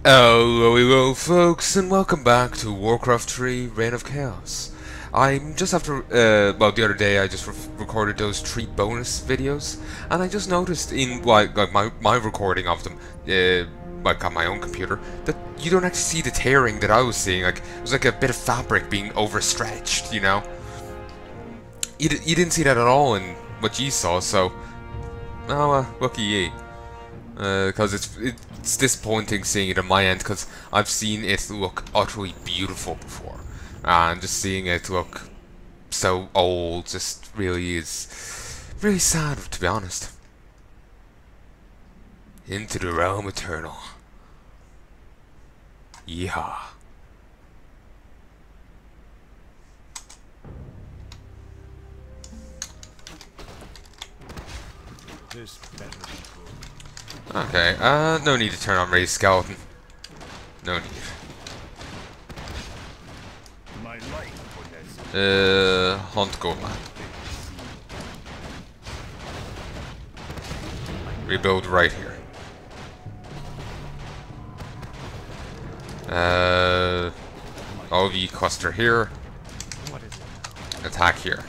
Hello folks, and welcome back to Warcraft 3 Reign of Chaos. I'm just after, well, the other day I just recorded those 3 bonus videos, and I just noticed in, like my recording of them, like on my own computer, that you don't actually see the tearing that I was seeing. Like, it was like a bit of fabric being overstretched, you know? You didn't see that at all in what you saw, so, oh, lucky ye. Because it's disappointing seeing it on my end, because I've seen it look utterly beautiful before, and just seeing it look so old just really is really sad, to be honest. Into the realm eternal. Yeehaw. This better be good. Okay, no need to turn on Ray's skeleton. No need. My life for this. Hunt Goldman. Rebuild right here. OV cluster here. What is it? Attack here.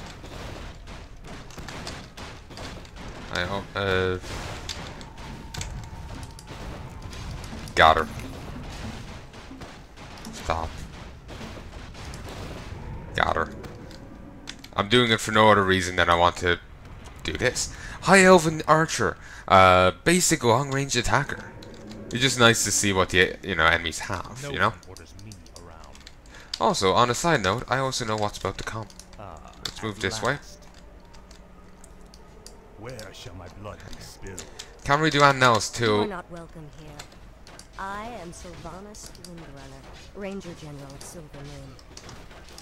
I hope, got her. Stop. Got her. I'm doing it for no other reason than I want to do this. High Elven Archer. Basic long-range attacker. It's just nice to see what the enemies have, you know? Orders me around. Also, on a side note, I also know what's about to come. Let's move this way. Where shall my blood be spilled? Can't really do anything else You are till... not welcome here. I am Sylvanas Windrunner, Ranger General of Silver Moon.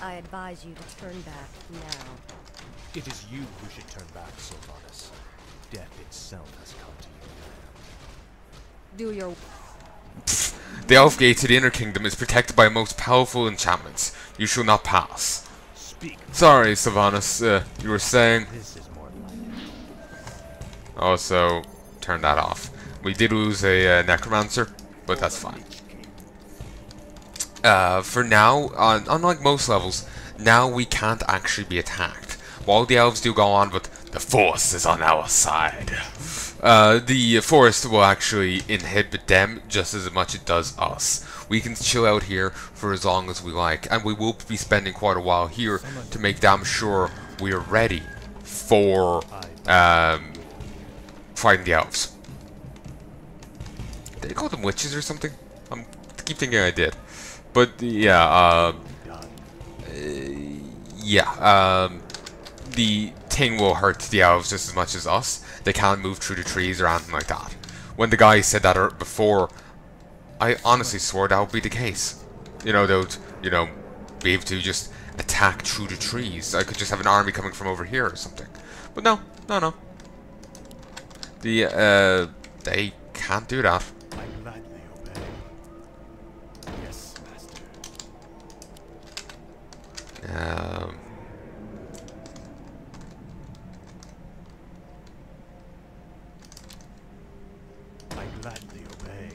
I advise you to turn back now. It is you who should turn back, Sylvanas. Death itself has come to you. Do your... The Elf Gate to the Inner Kingdom is protected by most powerful enchantments. You shall not pass. Speak. Sorry, Sylvanas, you were saying... This is more like it. Also, turn that off. We did lose a Necromancer, but that's fine. For now, unlike most levels, now we can't actually be attacked. While the elves do go on, but the force is on our side. The forest will actually inhibit them just as much as it does us. We can chill out here for as long as we like, and we will be spending quite a while here to make damn sure we are ready for fighting the elves. Did they call them witches or something? I keep thinking I did. But yeah, the thing will hurt the elves just as much as us. They can't move through the trees or anything like that. When the guy said that before, I honestly swore that would be the case. You know, they would, be able to just attack through the trees. I could just have an army coming from over here or something. But no. They can't do that. I gladly obey. Yes, master. I gladly obey.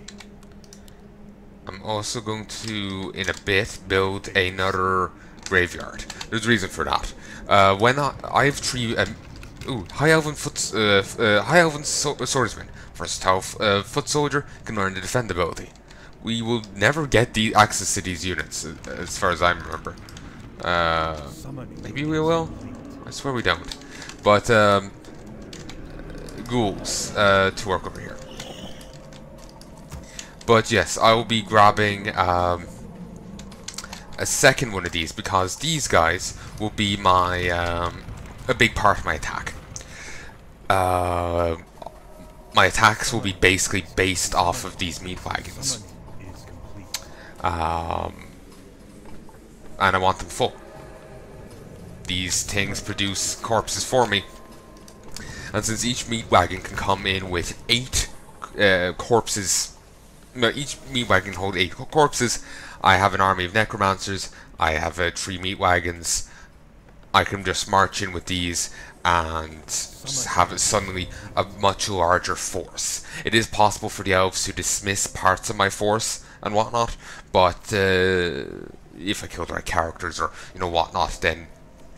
I'm also going to, in a bit, build another graveyard. There's a reason for that. When I have 3 High Elven Swordsman. First foot soldier can learn the defend ability. We will never get the access to these units, as far as I remember. Maybe we will? I swear we don't. But, ghouls, to work over here. But yes, I will be grabbing, a second one of these, because these guys will be my, a big part of my attack. My attacks will be basically based off of these meat wagons. And I want them full. These things produce corpses for me. And since each meat wagon can come in with 8 corpses, no, each meat wagon can hold 8 corpses, I have an army of necromancers, I have 3 meat wagons, I can just march in with these and just have it suddenly a much larger force. It is possible for the elves to dismiss parts of my force and whatnot, but if I kill the right characters or whatnot, then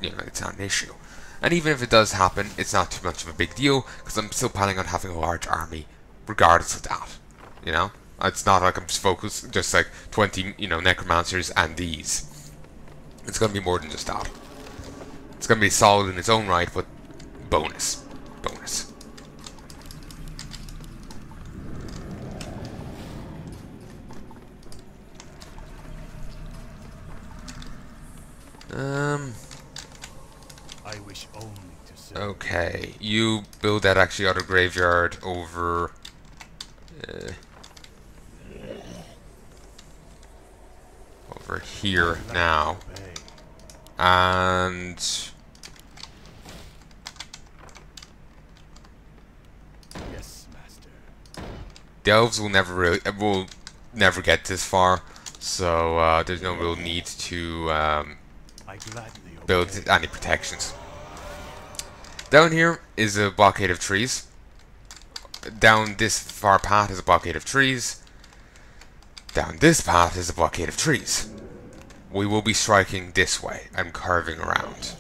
it's not an issue. And even if it does happen, it's not too much of a big deal because I'm still planning on having a large army, regardless of that. It's not like I'm just focused just like 20 necromancers and these. It's gonna be more than just that. It's gonna be solid in its own right, but bonus. I wish only to serve. Okay, you build that actually other graveyard over here now, and Yes, master. the elves will never get this far, so there's no real need to I gladly build obey. any protections. Down here is a blockade of trees. Down this far path is a blockade of trees. Down this path is a blockade of trees. We will be striking this way and curving around.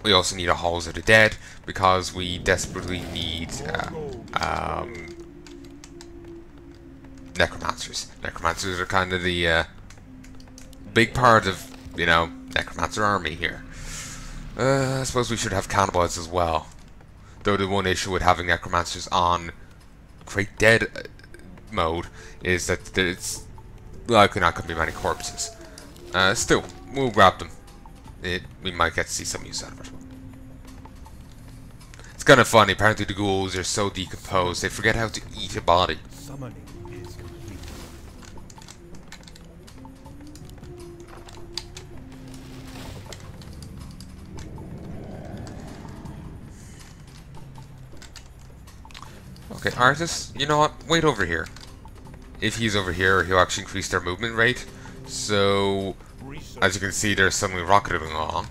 We also need a Halls of the Dead because we desperately need necromancers. Necromancers are kind of the big part of, necromancer army here. I suppose we should have cannibals as well. Though the one issue with having necromancers on create dead mode is that it's likely not going to be many corpses. Still, we'll grab them. We might get to see some use out of it. It's kind of funny, apparently the ghouls are so decomposed they forget how to eat a body. Summoning is complete. Okay, artists, you know what? Wait over here. If he's over here, he'll actually increase their movement rate. So, as you can see, they're suddenly rocketing along.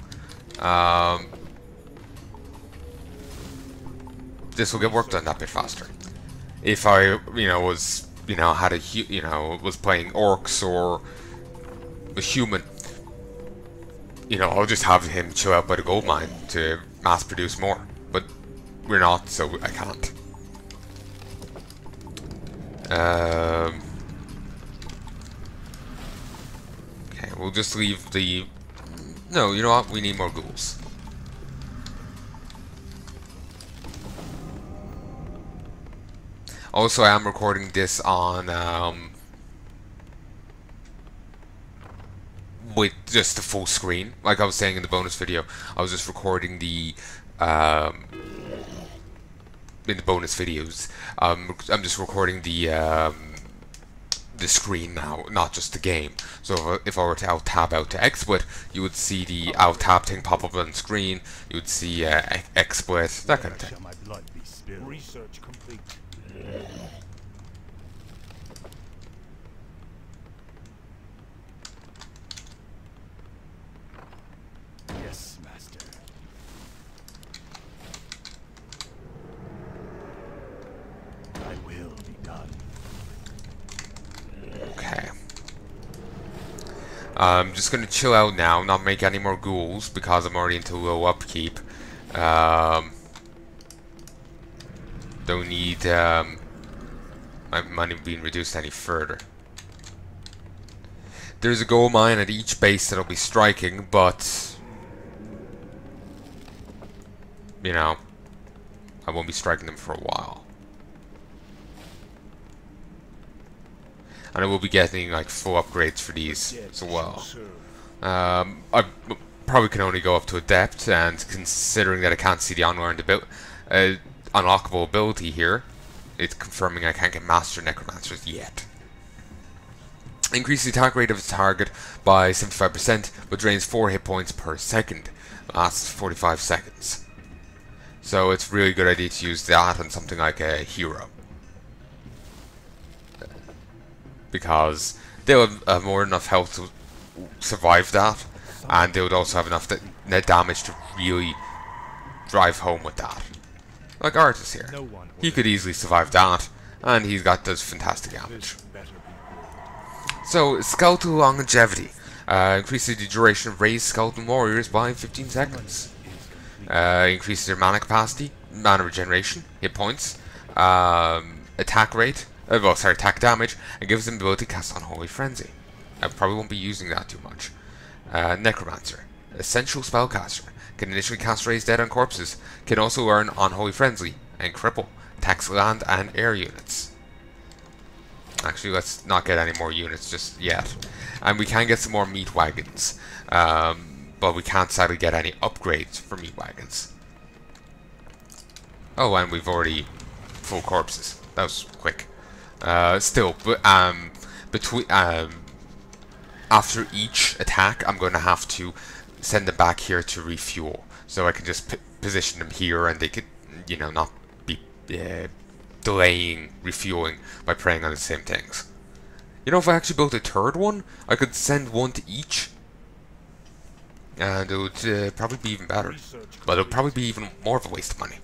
This will get work done that bit faster. If I, was, was playing orcs or a human, I'll just have him chill out by the gold mine to mass produce more. But we're not, so I can't. Okay, we'll just leave the... No, you know what? We need more ghouls. Also, I am recording this on, with just the full screen. Like I was saying in the bonus video, I was just recording the, in the bonus videos. I'm just recording the screen now, not just the game. So if I were to alt-tab out to XSplit, you would see the alt-tab thing pop up on the screen. You would see XSplit, that kind of thing. Shall my blood be spilled? Research complete. Yes, master. I will be done. Okay. I'm just gonna chill out now, not make any more ghouls because I'm already into low upkeep. Don't need my money being reduced any further. There's a gold mine at each base that I'll be striking, but I won't be striking them for a while. And I will be getting like full upgrades for these as well. I probably can only go up to Adept, and considering that I can't see the unlockable ability here, it's confirming I can't get Master Necromancers yet. Increase the attack rate of the target by 75%, but drains 4 hit points per second. Lasts 45 seconds. So it's a really good idea to use that on something like a hero. Because they'll have more than enough health survive that, and they would also have enough net damage to really drive home with that. Like Artis here. He could easily survive that, and he's got those fantastic damage. So, skeletal longevity. Increases the duration of raised skeleton warriors by 15 seconds. Increases their mana capacity, mana regeneration, hit points, attack rate, attack damage, and gives them the ability to cast Unholy Frenzy. I probably won't be using that too much. Necromancer. Essential Spellcaster. Can initially cast Raise Dead on corpses. Can also earn Unholy Frenzy and Cripple. Attacks land and air units. Actually, let's not get any more units just yet. And we can get some more meat wagons. But we can't sadly get any upgrades for meat wagons. Oh, and we've already full corpses. That was quick. Still, but between after each attack, I'm going to have to send them back here to refuel, so I can just position them here, and they could, you know, not be delaying refueling by preying on the same things. You know, if I actually built a third one, I could send one to each, and it would probably be even better. But it would probably be even more of a waste of money.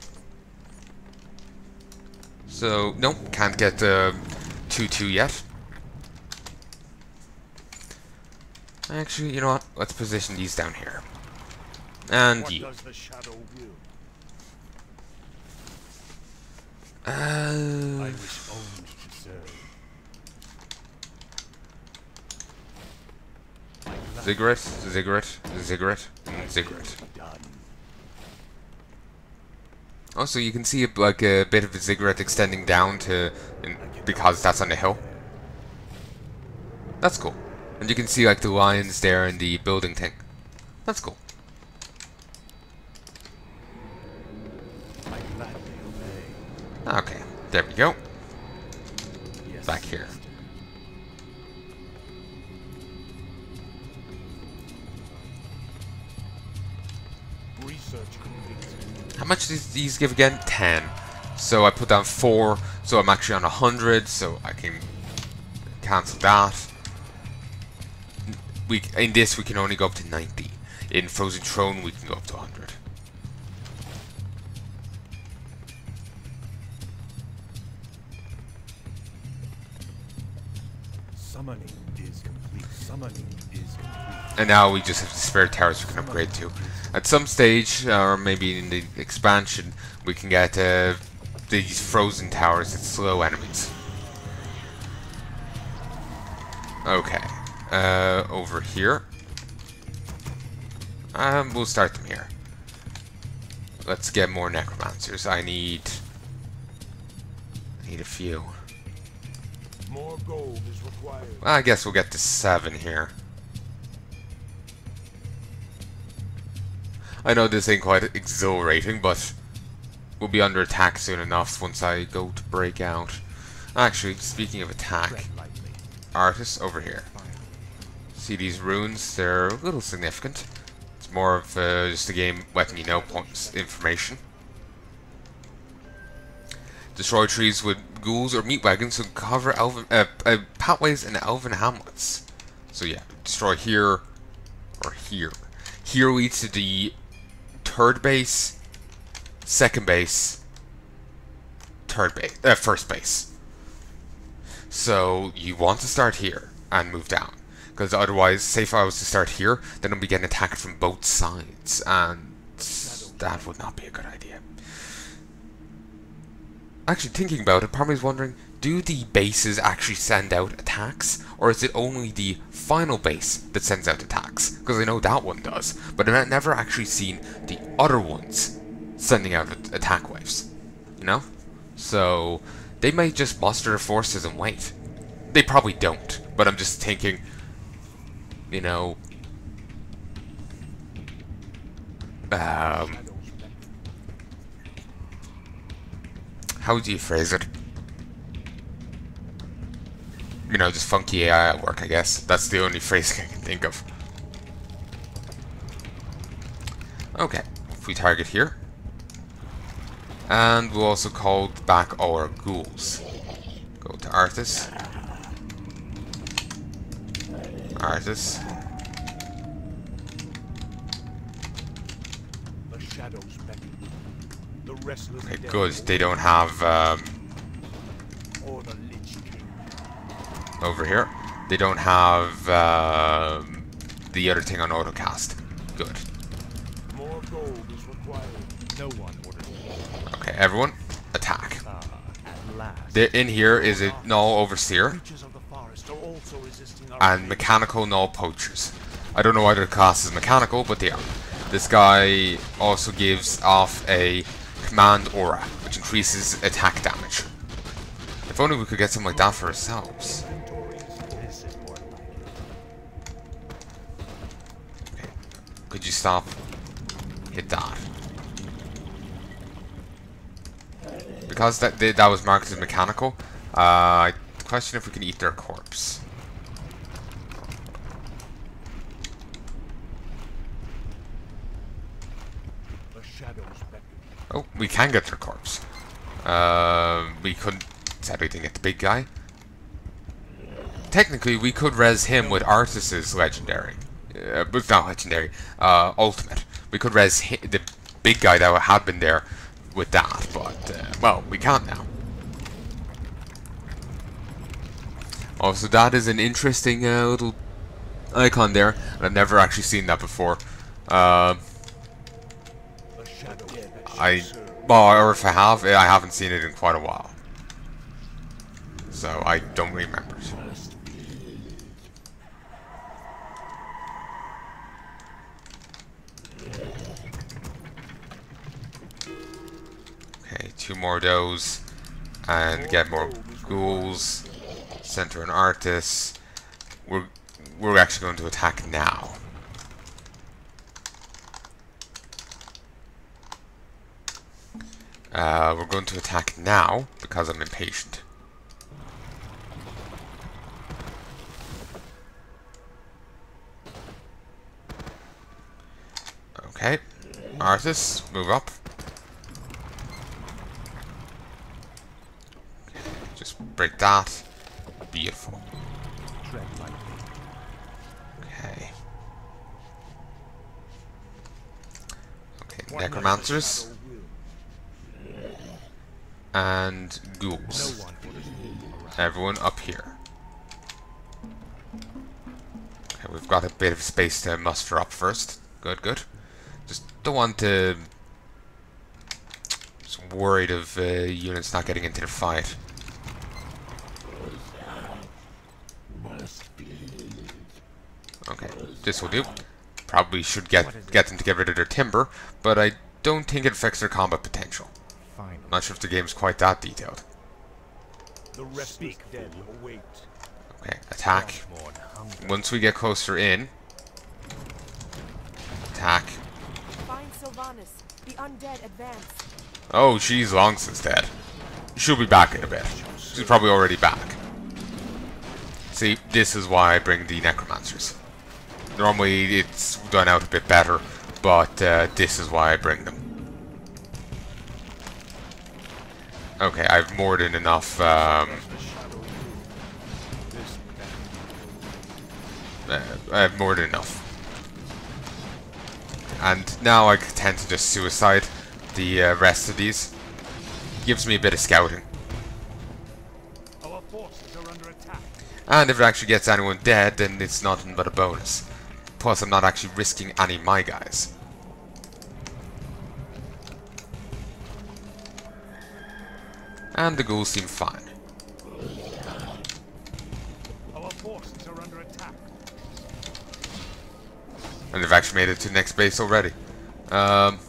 So, no, can't get 2-2 yet. Actually, you know what? Let's position these down here. And you. Ziggurat, Ziggurat, Ziggurat, and Ziggurat. Also, you can see like a bit of a Ziggurat extending down to, because that's on the hill. That's cool. And you can see like the lions there in the building thing. That's cool. Okay, there we go. Back here. How much do these give again? 10. So I put down 4, so I'm actually on 100, so I can cancel that. In this we can only go up to 90. In Frozen Throne we can go up to 100. Summoning is complete. Summoning is complete. And now we just have the spare towers we can upgrade to. At some stage, or maybe in the expansion, we can get these frozen towers that slow enemies. Okay. Over here. We'll start them here. Let's get more necromancers. I need a few. More gold is required. Well, I guess we'll get to 7 here. I know this ain't quite exhilarating, but we'll be under attack soon enough once I go to break out. Actually, speaking of attack, artists over here. See these runes? They're a little significant. It's more of just a game letting you know points, information. Destroy trees with ghouls or meat wagons to cover pathways and elven hamlets. So yeah, destroy here or here. Here leads to the third base, second base, first base. So you want to start here and move down, because otherwise, say if I was to start here, then I'll be getting attacked from both sides, and that would not be a good idea. Actually, thinking about it, probably wondering, do the bases actually send out attacks, or is it only the final base that sends out attacks? Because I know that one does, but I've never actually seen the other ones sending out attack waves, you know? So, they might just muster their forces and wait. They probably don't, but I'm just thinking, you know, how do you phrase it? You know, just funky AI at work, I guess. That's the only phrase I can think of. Okay, if we target here. And we'll also call back our ghouls. Go to Arthas. Arthas. restless Okay, dead good. They don't have or the Lich King. over here. They don't have the other thing on autocast. Good. More gold is required. No one orders me. Okay, everyone, attack. At last. In here is a null overseer Creatures of the forest are also resisting our and mechanical null poachers. I don't know why their class is mechanical, but they are. This guy also gives off a command aura, which increases attack damage. If only we could get something like that for ourselves. This is more like it. Okay. Could you stop? Hit that. Because that was marked as mechanical, I question if we can eat their corpse. The shadows beckon. Oh, we can get their corpse. We couldn't. Sadly, didn't get the big guy. Technically, we could res him with Artus's legendary. But not legendary. Ultimate. We could res the big guy that had been there with that, but well, we can't now. Also, that is an interesting little icon there, and I've never actually seen that before. The shadows beckon. Well, or if I have, I haven't seen it in quite a while, so I don't remember it. Okay, 2 more of those, and get more ghouls. Center an Artis. We're actually going to attack now. We're going to attack now because I'm impatient. Okay, Artis, move up. Okay, just break that. Beautiful. Tread lightly. Okay. Okay, necromancers and ghouls. No one orders me around. Everyone up here. Okay, we've got a bit of space to muster up first. Good, good. Just don't want to. Just worried of units not getting into the fight. Okay, this will do. Probably should get them to get rid of their timber, but I don't think it affects their combat potential. Finally. Not sure if the game's quite that detailed. The restless dead await. Okay, attack. Mourn hunger. Once we get closer in, attack. Find Sylvanas. The undead advance. Oh, she's long since dead. She'll be back in a bit. She's probably already back. See, this is why I bring the necromancers. Normally it's done out a bit better, but this is why I bring them. Okay, I've more than enough. I have more than enough. And now I tend to just suicide the rest of these. Gives me a bit of scouting. Our forces are under attack. And if it actually gets anyone dead, then it's nothing but a bonus. Plus, I'm not actually risking any of my guys. And the ghouls seem fine. Our forces are under attack. And they've actually made it to the next base already. And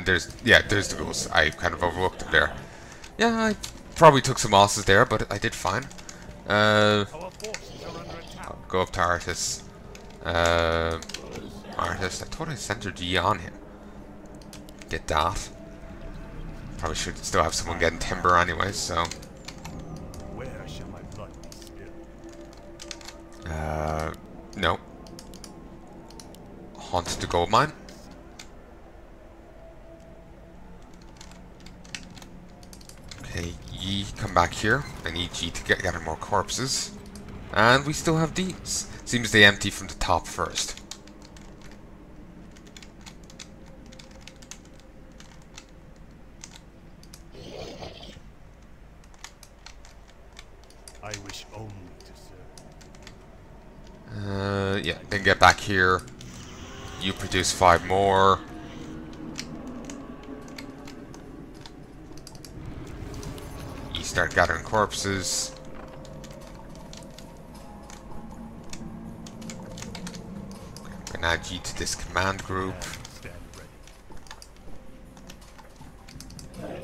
there's the ghouls. I kind of overlooked them there. Yeah, I probably took some losses there, but I did fine. Our forces are under attack. I'll go up to Artis. Artis, I thought I centered G on him. Get that. Probably should still have someone getting timber anyway, so. Where shall my blood be spilled? No. Haunt the gold mine. Okay, ye come back here. I need ye to gather more corpses. And we still have these. Seems they empty from the top first. only to serve. Yeah, then get back here. You produce 5 more. You start gathering corpses. I'm gonna add you to this command group. Stand ready.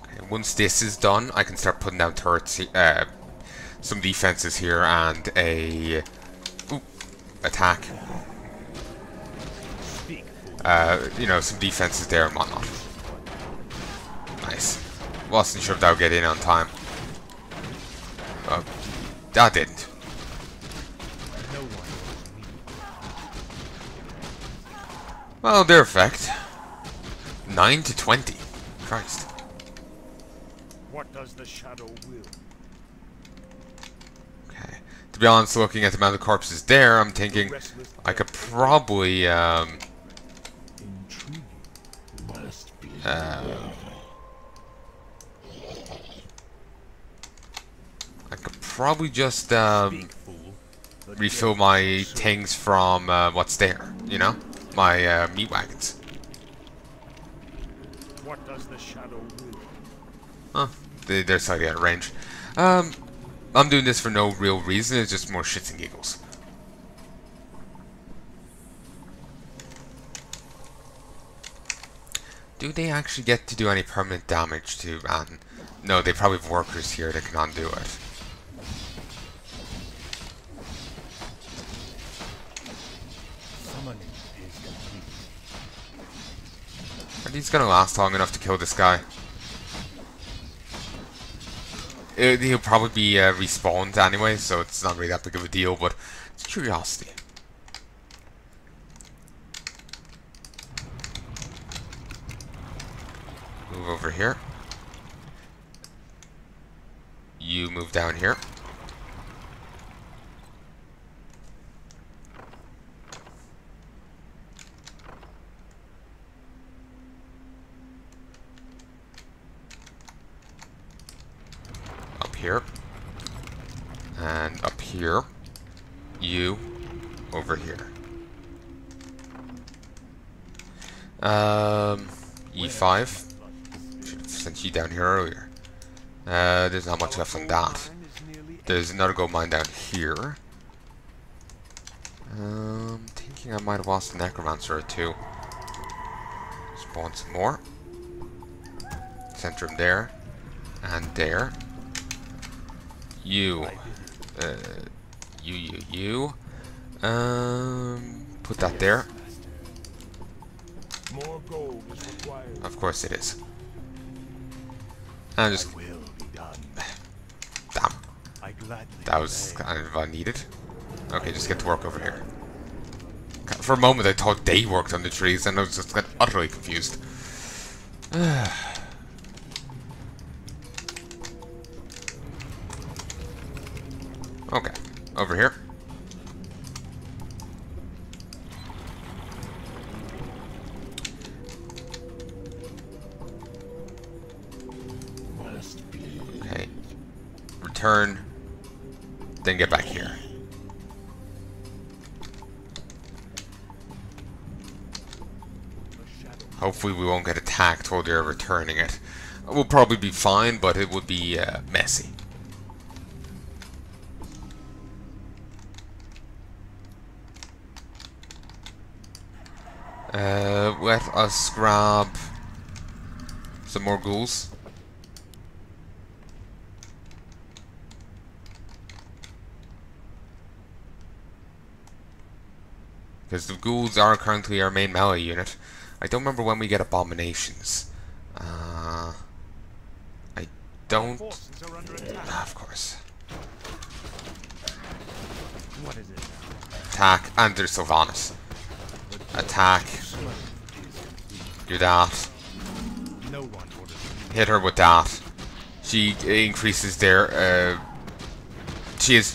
Okay, once this is done, I can start putting down turrets, some defenses here, and a attack. Speak, fool. You know, some defenses there and whatnot. Nice. Wasn't sure if that would get in on time. That didn't. No one knows me. Well, their effect. 9 to 20. Christ. What does the shadow will? Okay. To be honest, looking at the amount of corpses there, I'm thinking I could probably, Intriguing. Must be. I could probably just, Speak, fool. The refill dead my shall serve. things from, what's there, you know? My, meat wagons. What does the shadow will? Huh. They're slightly out of range. I'm doing this for no real reason, it's just more shits and giggles. Do they actually get to do any permanent damage to Anton? No, they probably have workers here that can undo it. Summoning is complete. Are these gonna last long enough to kill this guy? He'll probably be respawned anyway, so it's not really that big of a deal, but it's curiosity. Move over here. You move down here. Up here. And up here. You over here. E5. Should have sent you down here earlier. There's not much left on that. There's another gold mine down here. Thinking I might have lost a necromancer or two. Spawn some more. Center him there. And there. You. You. Put that there. More gold is required. Of course it is. And just... Will be done. Damn. I gladly That was obey. kind of unneeded. Okay, just get to work over here. For a moment I thought they worked on the trees and I was just utterly confused. Okay, over here. Okay. Return. Then get back here. Hopefully we won't get attacked while they're returning it. We'll probably be fine, but it would be messy. Let us grab some more ghouls. Because the ghouls are currently our main melee unit. I don't remember when we get abominations. I don't... Forces are under attack. Ah, of course. What is it now? Attack, and there's Sylvanas. Attack. Do that. No one orders me. Hit her with that. She increases their... she has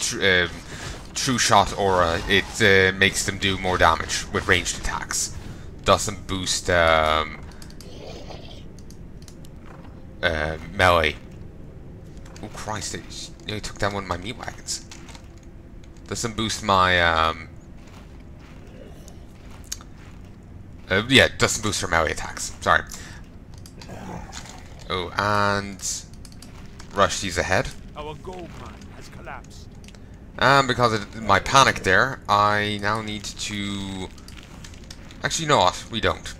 true shot aura. It makes them do more damage with ranged attacks. Doesn't boost melee Oh Christ, they nearly took down one of my meat wagons. Doesn't boost my, yeah, doesn't boost her melee attacks. Sorry. Oh, and Rusty's ahead. Our gold mine has collapsed. And because of my panic there, I now need to... Actually, you know what? We don't.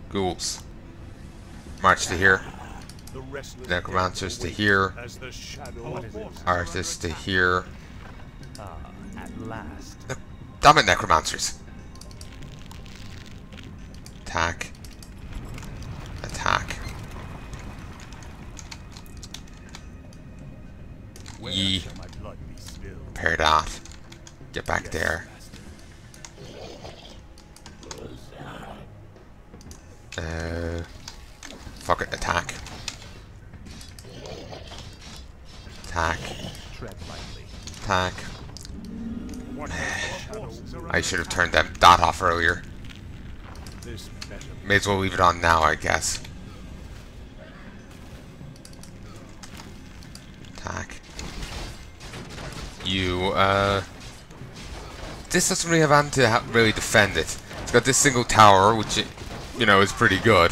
Ghouls. March to here. Necromancers to here. Artists to here. At last. Damn it, Necromancers. Attack. Attack. Ye. Repair that. Get back there. Fuck it, attack. Attack. Attack. I should have turned that off earlier. May as well leave it on now, I guess. Attack. You, this doesn't really have anything to really defend it. It's got this single tower, which, you know, is pretty good.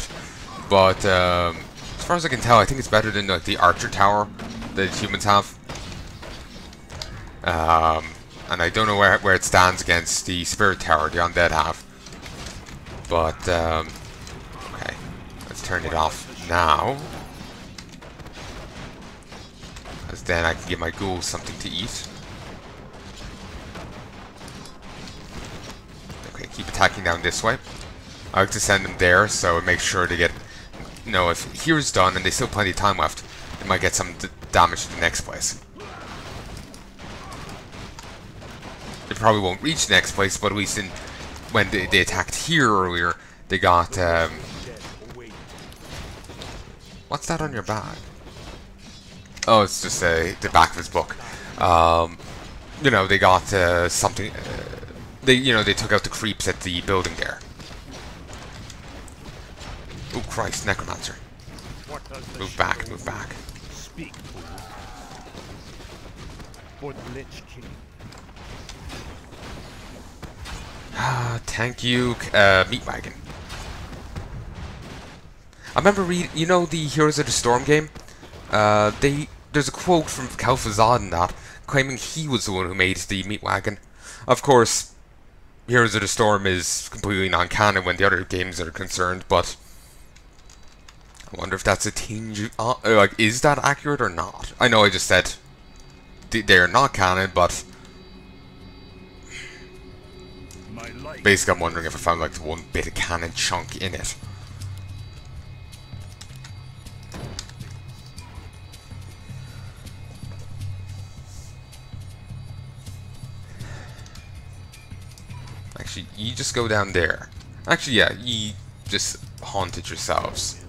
But, as far as I can tell, I think it's better than, like, the archer tower that humans have. And I don't know where it stands against the spirit tower the undead have. But, okay. Let's turn it off now. Because then I can give my ghouls something to eat. Okay, keep attacking down this way. I like to send them there, so it makes sure to get... You know, if here's done and they still have plenty of time left, they might get some damage to the next place. They probably won't reach the next place, but at least when they attacked here earlier, they got... what's that on your bag? Oh, it's just the back of his book. You know, they got something... they took out the creeps at the building there. Oh Christ, Necromancer. Move back, move back. Speak, fool. For the Lich King. Ah, thank you, Meat Wagon. I remember reading, you know, the Heroes of the Storm game? There's a quote from Kel'Thuzad in that, claiming he was the one who made the Meat Wagon. Of course, Heroes of the Storm is completely non-canon when the other games are concerned, but I wonder if that's a tinge of, like, is that accurate or not? I know I just said they're not canon, but basically I'm wondering if I found like the one bit of canon chunk in it. Actually, you just go down there. Actually, yeah, you just haunted yourselves.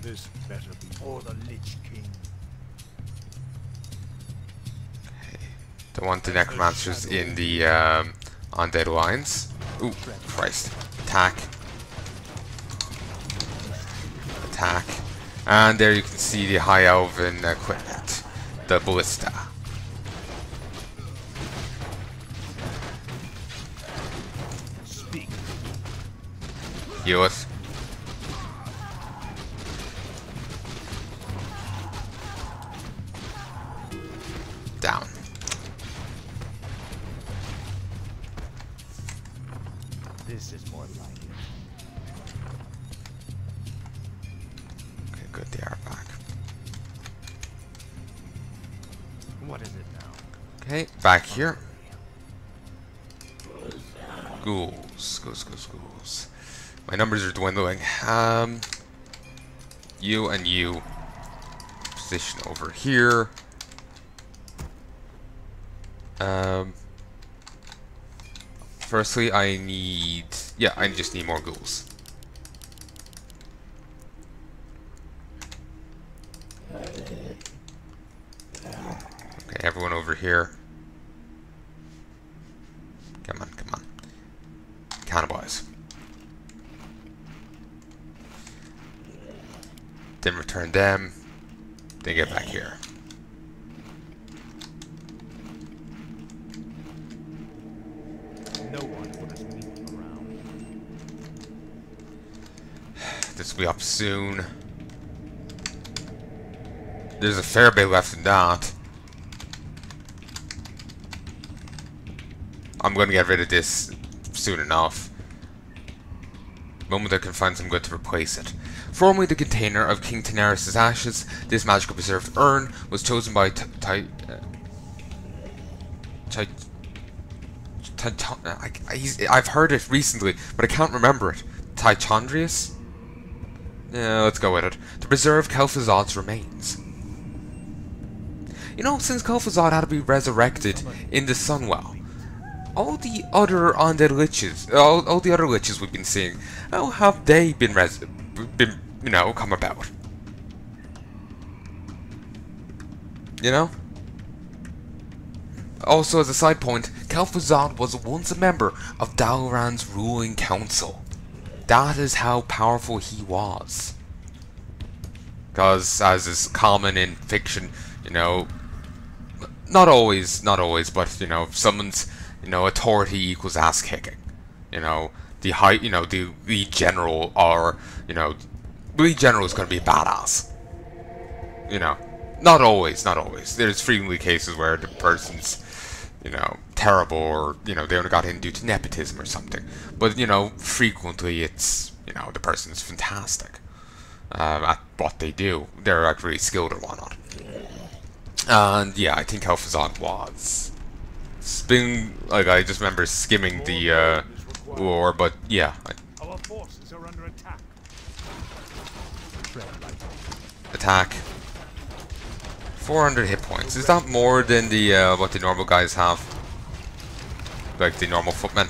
This better be for the Lich King. Okay. Don't want the necromancers in the undead lines. Ooh, Christ. Attack. Attack. And there you can see the high elven equipment. The ballista. Speak. Heal us. Down. This is more like it. Okay, good, they are back. What is it now? Okay, back here. Ghouls, ghouls. My numbers are dwindling. You and you. Position over here. Firstly, I just need more ghouls. Okay, everyone over here. Come on, come on. cannibalize. Then return them. Then get back here. No one put us meat around. This will be up soon. There's a fair bit left in that. I'm going to get rid of this soon enough. The moment I can find some good to replace it. Formerly the container of King Daenerys' ashes, this magical preserved urn was chosen by I've heard it recently, but I can't remember it. Tychondrius? Yeah, let's go with it. To preserve Kel'Thuzad's remains. You know, since Kel'Thuzad had to be resurrected in the Sunwell, all the other undead liches, all the other liches we've been seeing, how have they been, you know, come about? You know? Also, as a side point, Kel'Thuzad was once a member of Dalaran's ruling council. That is how powerful he was. Because, as is common in fiction, you know, not always, but, you know, if someone's, you know, authority equals ass kicking. You know, the lead general or, you know, lead general is going to be a badass. You know, not always. There's frequently cases where the person's, you know, terrible, or, you know, they only got in due to nepotism or something. But, you know, frequently it's, you know, the person's fantastic at what they do. They're like really skilled or whatnot. And yeah, I think Kel'Thuzad was. It's been like, I just remember skimming the lore, but yeah. Our forces are under attack. Attack. 400 hit points. Is that more than the what the normal guys have? Like the normal footmen?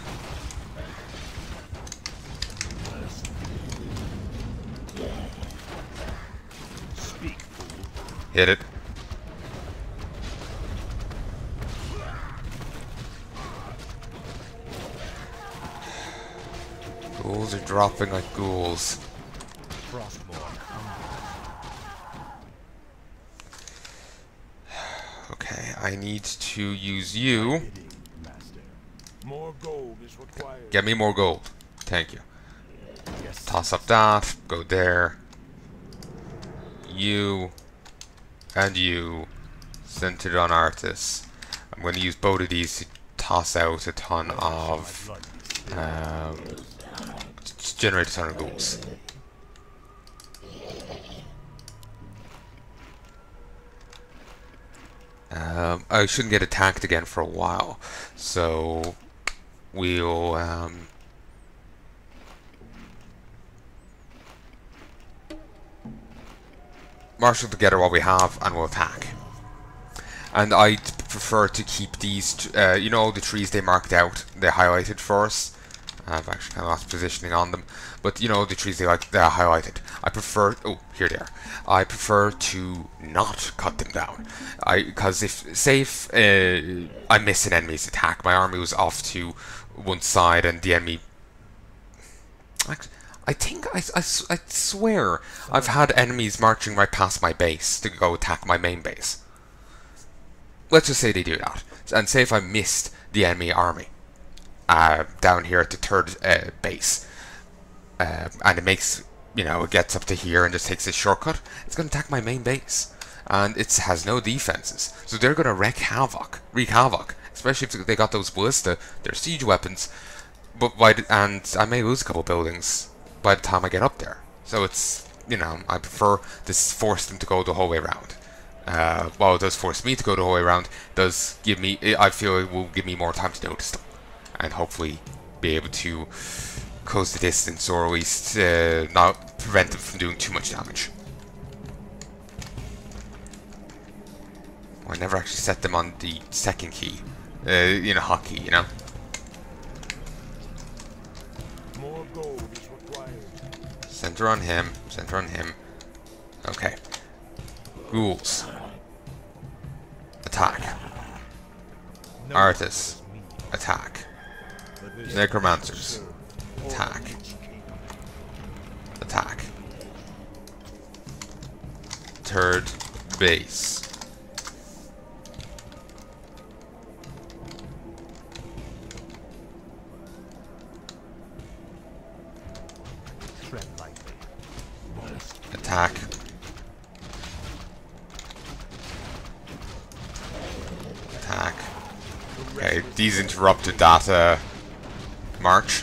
Hit it. Ghouls are dropping like ghouls. Okay, I need to use you. More gold is required. Get me more gold. Thank you. Toss up that. Go there. You. And you. Centered on Arthas. I'm going to use both of these to toss out a ton of... generate a ton of ghouls. I shouldn't get attacked again for a while, so we'll marshal together what we have and we'll attack. And I prefer to keep these, you know, the trees they marked out, they highlighted for us. I've actually kind of lost positioning on them, but you know, the trees they're highlighted. I prefer, oh, here they are. I prefer to not cut them down. Because if I miss an enemy's attack, my army was off to one side and the enemy, I swear I've had enemies marching right past my base to go attack my main base. Let's just say they do that, and say if I missed the enemy army down here at the third base, and it makes, you know, it gets up to here and just takes a shortcut, it's going to attack my main base, and it has no defenses, so they're going to wreak havoc, especially if they got those ballista, they're siege weapons, but and I may lose a couple buildings by the time I get up there. So it's, you know, I prefer to force them to go the whole way around. While it does force me to go the whole way around, it does give me, I feel it will give me more time to notice them, and hopefully be able to close the distance, or at least not prevent them from doing too much damage. I never actually set them on the second key, in a hotkey, you know. More gold is required. Center on him. Center on him. Okay. Ghouls. Attack. Arthas. Attack. Necromancers. Attack. Attack. Third base. Tread lightly. Attack. Attack. Okay, these interrupted that march.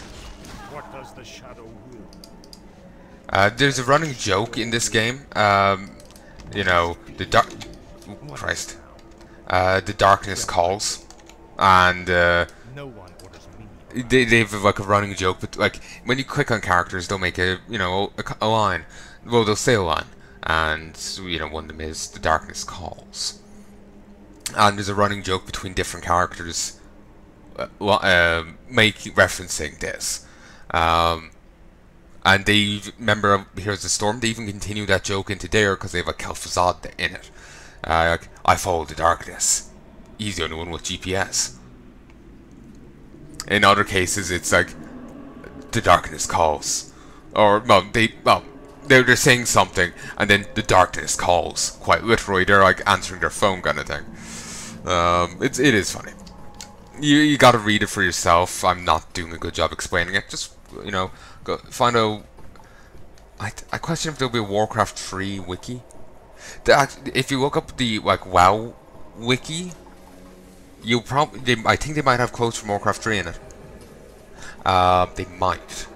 What does the shadow will? There's a running joke in this game. You know, the dark. Christ. The darkness calls, and No one orders me. they have like a running joke, but like when you click on characters, they'll make a a line. Well, they'll say a line, and you know one of them is the darkness calls. And there's a running joke between different characters, referencing this. And they remember Here's the Storm. They even continue that joke into there because they have a Kel'Thuzad in it. Like, I follow the darkness. He's the only one with GPS. In other cases, it's like the darkness calls, or they're saying something, and then the darkness calls. Quite literally, they're like answering their phone kind of thing. It is funny. You got to read it for yourself. I'm not doing a good job explaining it. Just go find a. I question if there'll be a WarCraft 3 wiki. If you look up the WoW wiki, you'll probably. I think they might have quotes from WarCraft 3 in it. They might.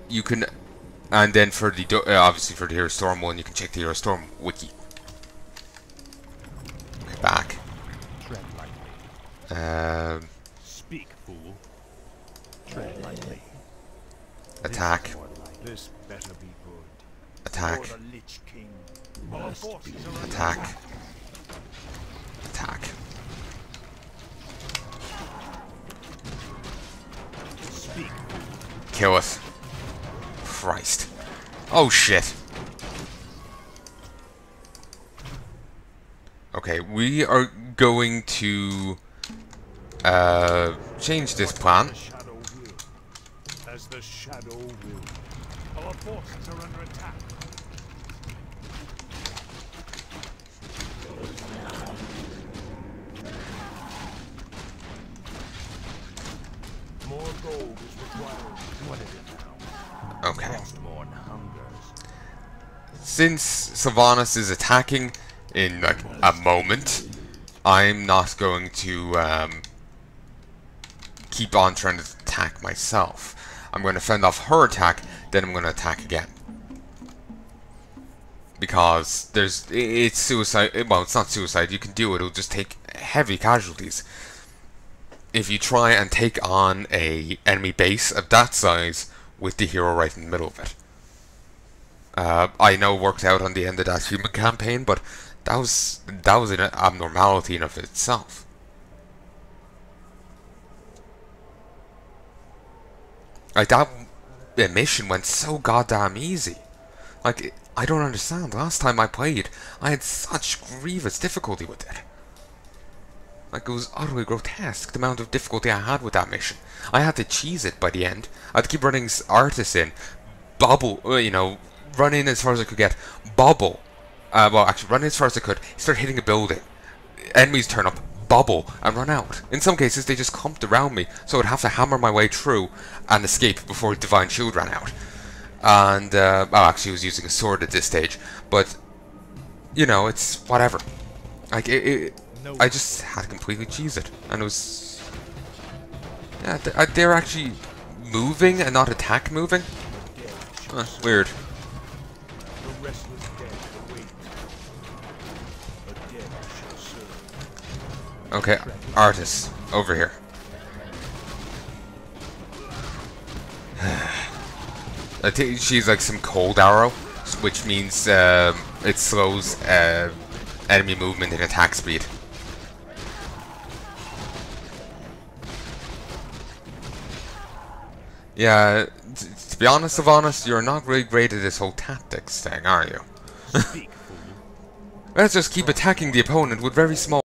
You can, and then for the obviously for the Hero Storm one, you can check the Hero Storm wiki. Okay, back. Tread lightly. Speak, fool. Tread lightly. Attack. This better be good. Attack. For the Lich King. Our forces are Attack. Attack. Speak. Kill it. Christ. Oh shit. Okay, we are going to change this plan. The shadow will. As the shadow will. Our forces are under attack. More gold is required. What is it now? Okay. Frostmourne hungers. Since Sylvanas is attacking in like a moment, I'm not going to keep on trying to attack myself. I'm going to fend off her attack, then I'm going to attack again. Because it's suicide. Well, it's not suicide. You can do it. It'll just take heavy casualties. If you try and take on a enemy base of that size with the hero right in the middle of it. I know it worked out on the end of that human campaign, but that was an abnormality in of itself. Like, that mission went so goddamn easy. Like, I don't understand. Last time I played, I had such grievous difficulty with it. Like, it was utterly grotesque, the amount of difficulty I had with that mission. I had to cheese it by the end. I had to keep running artists in, bubble, run in as far as I could get, bubble. Well, actually, run in as far as I could, start hitting a building. Enemies turn up, bubble, and run out. In some cases, they just clumped around me, so I'd have to hammer my way through and escape before Divine Shield ran out. And, well, actually, I was using a sword at this stage, but, it's whatever. Like, I just had to completely cheese it, and it was... Yeah, they're actually moving and not attack moving? Weird. The restless dead await. The dead shall serve. Okay, artist, over here. I think she's like some cold arrow, which means it slows enemy movement and attack speed. Yeah, to be honest, Sylvanas, you're not really great at this whole tactics thing, are you? Let's just keep attacking the opponent with very small